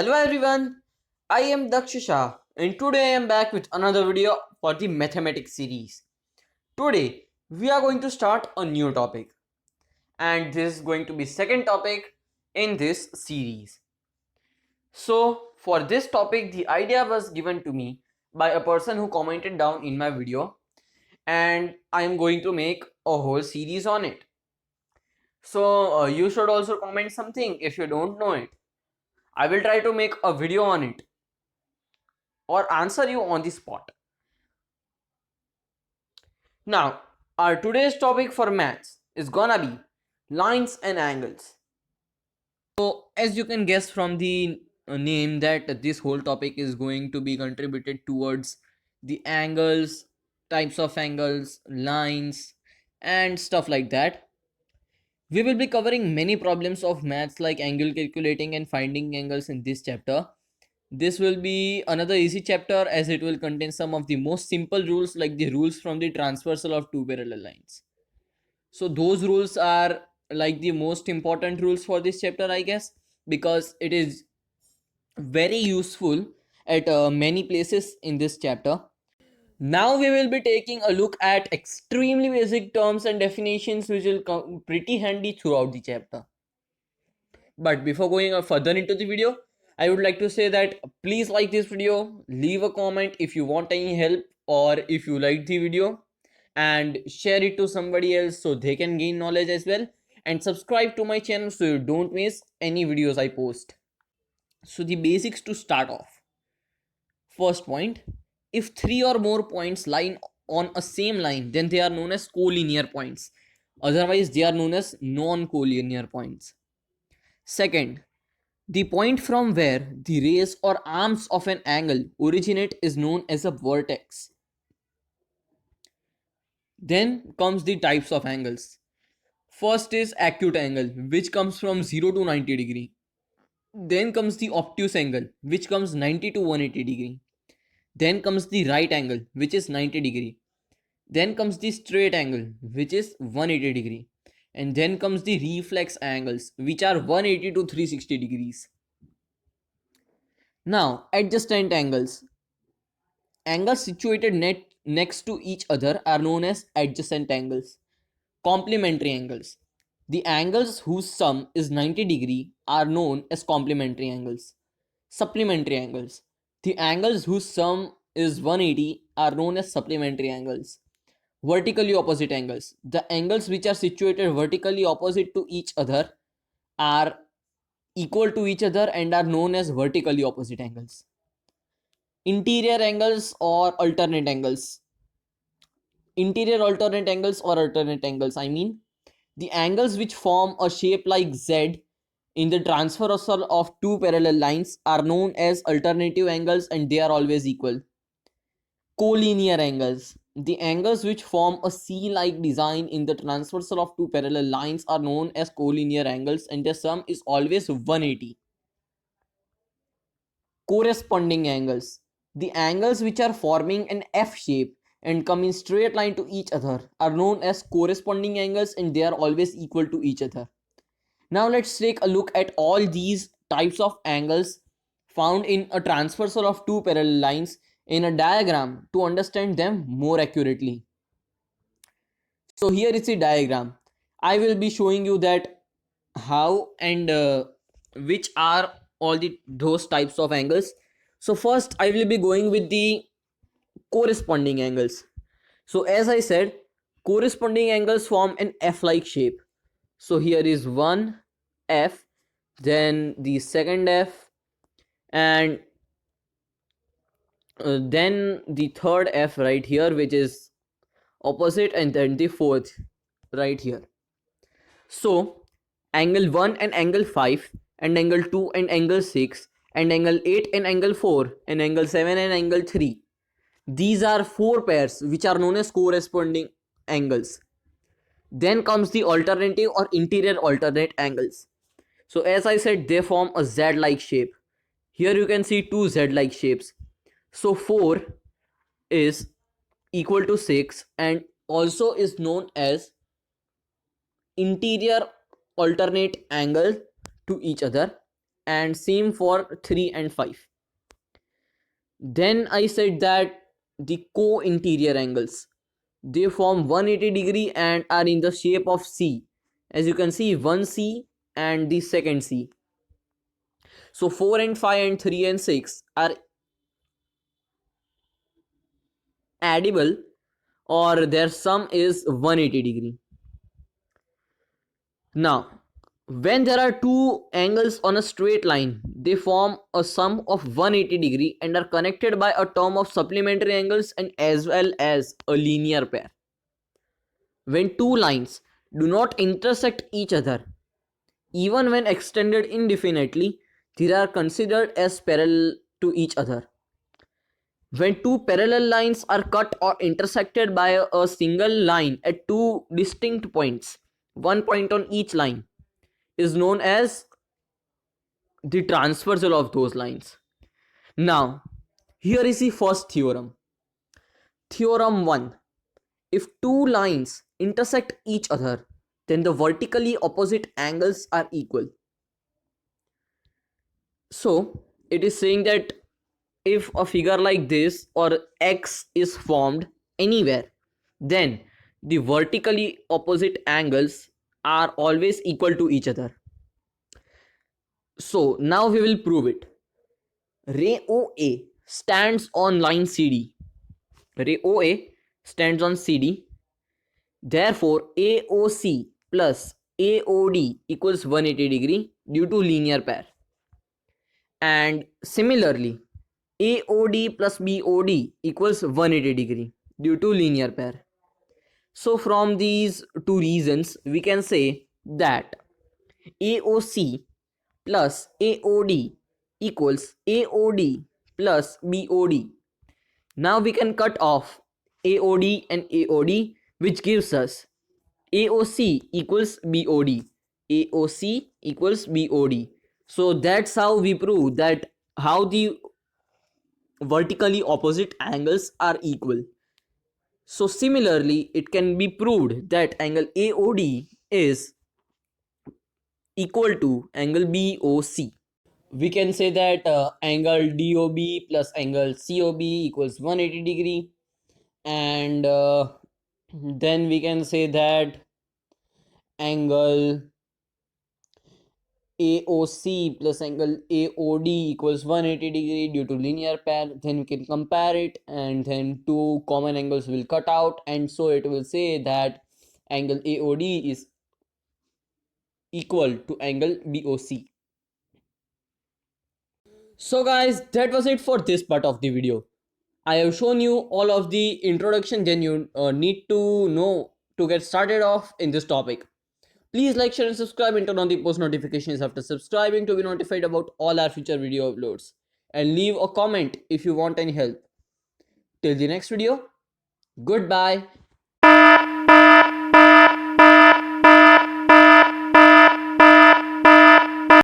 Hello everyone, I am Daksh Shah and today I am back with another video for the mathematics series. Today we are going to start a new topic and this is going to be second topic in this series. So for this topic the idea was given to me by a person who commented down in my video and I am going to make a whole series on it. So you should also comment something if you don't know it. I will try to make a video on it or answer you on the spot. Now, our today's topic for maths is gonna be lines and angles. So, as you can guess from the name that this whole topic is going to be contributed towards the angles, types of angles, lines, and stuff like that. We will be covering many problems of maths like angle calculating and finding angles in this chapter. This will be another easy chapter as it will contain some of the most simple rules like the rules from the transversal of two parallel lines. So those rules are like the most important rules for this chapter, I guess, because it is very useful at many places in this chapter. Now we will be taking a look at extremely basic terms and definitions which will come pretty handy throughout the chapter. But before going further into the video, I would like to say that please like this video, leave a comment if you want any help or if you like the video, and share it to somebody else so they can gain knowledge as well, and subscribe to my channel so you don't miss any videos I post. So the basics to start off. First point, if three or more points lie on a same line, then they are known as collinear points. Otherwise, they are known as non-collinear points. Second, the point from where the rays or arms of an angle originate is known as a vertex. Then comes the types of angles. First is acute angle, which comes from 0 to 90 degree. Then comes the obtuse angle, which comes 90 to 180 degree. Then comes the right angle, which is 90 degree. Then comes the straight angle, which is 180 degree. And then comes the reflex angles, which are 180 to 360 degrees. Now, adjacent angles. Angles situated next to each other are known as adjacent angles. Complementary angles. The angles whose sum is 90 degree are known as complementary angles. Supplementary angles. The angles whose sum is 180 are known as supplementary angles. Vertically opposite angles. The angles which are situated vertically opposite to each other are equal to each other and are known as vertically opposite angles. Interior angles or alternate angles. Interior alternate angles or alternate angles, I mean, the angles which form a shape like Z in the transversal of two parallel lines are known as alternative angles and they are always equal. Collinear angles. The angles which form a C-like design in the transversal of two parallel lines are known as collinear angles and their sum is always 180. Corresponding angles. The angles which are forming an F shape and come in straight line to each other are known as corresponding angles and they are always equal to each other. Now let's take a look at all these types of angles found in a transversal of two parallel lines in a diagram to understand them more accurately. So here is the diagram. I will be showing you that how and which are all those types of angles. So first I will be going with the corresponding angles. So as I said, corresponding angles form an F-like shape. So here is one F, then the second F, and then the third F right here, which is opposite, and then the fourth right here. So angle 1 and angle 5 and angle 2 and angle 6 and angle 8 and angle 4 and angle 7 and angle 3. These are four pairs which are known as corresponding angles. Then comes the alternative or interior alternate angles. So as I said, they form a Z-like shape. Here you can see two Z-like shapes. So 4 is equal to 6 and also is known as interior alternate angle to each other. and same for 3 and 5. Then I said that the co-interior angles, they form 180 degree and are in the shape of C. As you can see, 1C and the second C. So 4 and 5 and 3 and 6 are addible, or their sum is 180 degree. Now, when there are two angles on a straight line, they form a sum of 180 degree and are connected by a term of supplementary angles and as well as a linear pair. When two lines do not intersect each other, even when extended indefinitely, they are considered as parallel to each other. When two parallel lines are cut or intersected by a single line at two distinct points, one point on each line is known as the transversal of those lines. Now, here is the first theorem. Theorem 1. If two lines intersect each other, then the vertically opposite angles are equal. So, it is saying that if a figure like this or X is formed anywhere, then the vertically opposite angles are always equal to each other. So, now we will prove it. Ray OA stands on line CD. Ray OA stands on CD. Therefore, AOC plus AOD equals 180 degree due to linear pair. And similarly, AOD plus BOD equals 180 degree due to linear pair. So from these two reasons, we can say that AOC plus AOD equals AOD plus BOD. Now we can cut off AOD and AOD, which gives us AOC equals BOD. AOC equals BOD. So that's how we prove that how the vertically opposite angles are equal. So similarly, it can be proved that angle AOD is equal to angle BOC. We can say that angle DOB plus angle COB equals 180 degree, and then we can say that angle AOC plus angle AOD equals 180 degree due to linear pair. Then we can compare it, and then two common angles will cut out, and so it will say that angle AOD is equal to angle BOC. So guys, that was it for this part of the video. I have shown you all of the introduction then you need to know to get started off in this topic. Please like, share and subscribe and turn on the post notifications after subscribing to be notified about all our future video uploads. And leave a comment if you want any help. Till the next video, goodbye.